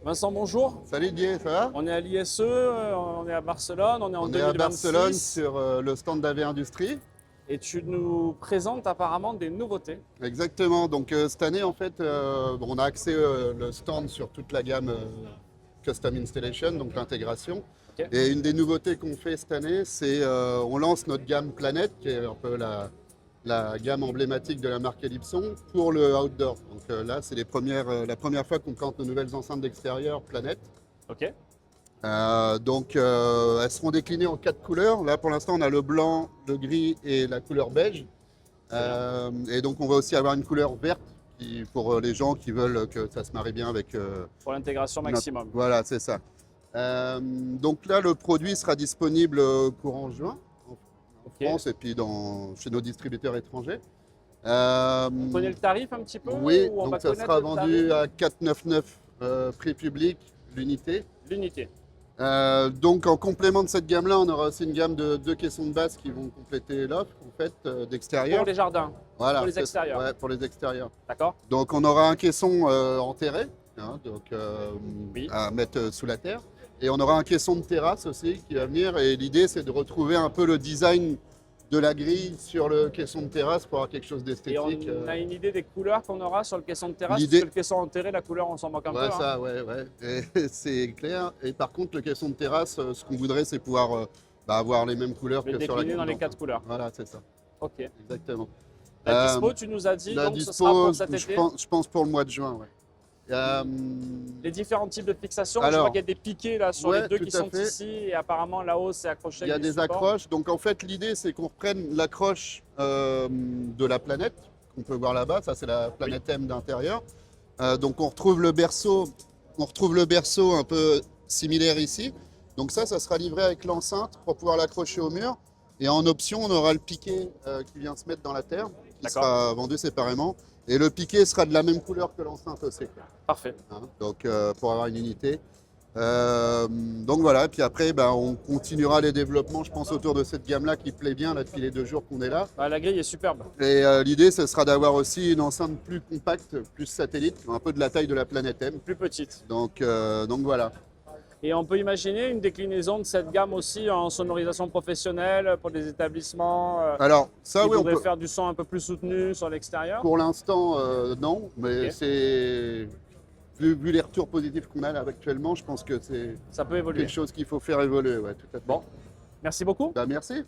Vincent, bonjour. Salut Didier, ça va? On est à l'ISE, on est à Barcelone, on est en On est à 2026. Barcelone sur le stand d'AV Industrie. Et tu nous présentes apparemment des nouveautés. Exactement, donc cette année en fait, on a axé le stand sur toute la gamme Custom Installation, donc l'intégration. Ok. Et une des nouveautés qu'on fait cette année, c'est on lance notre gamme Planète, qui est un peu la gamme emblématique de la marque Ellipson, pour le outdoor. Donc là, c'est la première fois qu'on plante nos nouvelles enceintes d'extérieur Planète. Ok. Elles seront déclinées en 4 couleurs. Là, pour l'instant, on a le blanc, le gris et la couleur beige. Et donc, on va aussi avoir une couleur verte pour les gens qui veulent que ça se marie bien avec. Pour l'intégration maximum. Voilà, c'est ça. Donc là, le produit sera disponible courant juin en Ok. France et puis chez nos distributeurs étrangers. On connaît le tarif un petit peu Oui, ou on va donc ça connaître sera le vendu tarif à 4,99 prix public l'unité. L'unité. Donc en complément de cette gamme-là, on aura aussi une gamme de 2 caissons de base qui vont compléter l'offre en fait d'extérieur. Pour les jardins, Voilà, pour les c'est ça. extérieurs. Ouais, pour les extérieurs. D'accord. Donc on aura un caisson enterré, Oui. à mettre sous la terre, et on aura un caisson de terrasse aussi qui va venir. Et l'idée c'est de retrouver un peu le design de la grille sur le caisson de terrasse pour avoir quelque chose Et d'esthétique. on a une idée des couleurs qu'on aura sur le caisson de terrasse. L'idée- Parce que le caisson enterré, la couleur, on s'en moque un peu. Ouais, Hein. ça, ouais, ouais. Et c'est clair. Et par contre, le caisson de terrasse, ce qu'on voudrait, c'est pouvoir avoir les mêmes couleurs Le que sur la décliner dans les grille 4 couleurs. Voilà, c'est ça, Ok. exactement. La Euh, dispo, tu nous as dit, La donc ce sera dispo, pour cet été. je pense pour le mois de juin, ouais. Les différents types de fixations, je Alors, vois qu'il y a des piquets là sur ouais, les deux tout qui à sont fait. ici et apparemment là-haut c'est accroché. Il y a avec des supports. accroches. Donc en fait, l'idée, c'est qu'on reprenne l'accroche de la planète qu'on peut voir là-bas. Ça, c'est la planète M d'intérieur. Donc on retrouve le berceau un peu similaire ici. Donc ça sera livré avec l'enceinte pour pouvoir l'accrocher au mur. Et en option, on aura le piquet qui vient se mettre dans la terre, qui D'accord. sera vendu séparément. Et le piquet sera de la même couleur que l'enceinte aussi, quoi. Parfait. Hein, donc pour avoir une unité. Donc voilà, et puis après on continuera les développements, je pense, autour de cette gamme-là qui plaît bien là, depuis les 2 jours qu'on est là. La grille est superbe. Et l'idée, ce sera d'avoir aussi une enceinte plus compacte, plus satellite, un peu de la taille de la planète M. Plus petite. Donc voilà. Et on peut imaginer une déclinaison de cette gamme aussi en sonorisation professionnelle pour des établissements Alors ça, qui oui, on voudraient peut. faire du son un peu plus soutenu sur l'extérieur. Pour l'instant, non, mais Ok. c'est vu les retours positifs qu'on a là actuellement, je pense que c'est Ça peut évoluer. quelque chose qu'il faut faire évoluer. Ouais, tout à fait. Bon. Merci beaucoup. Merci.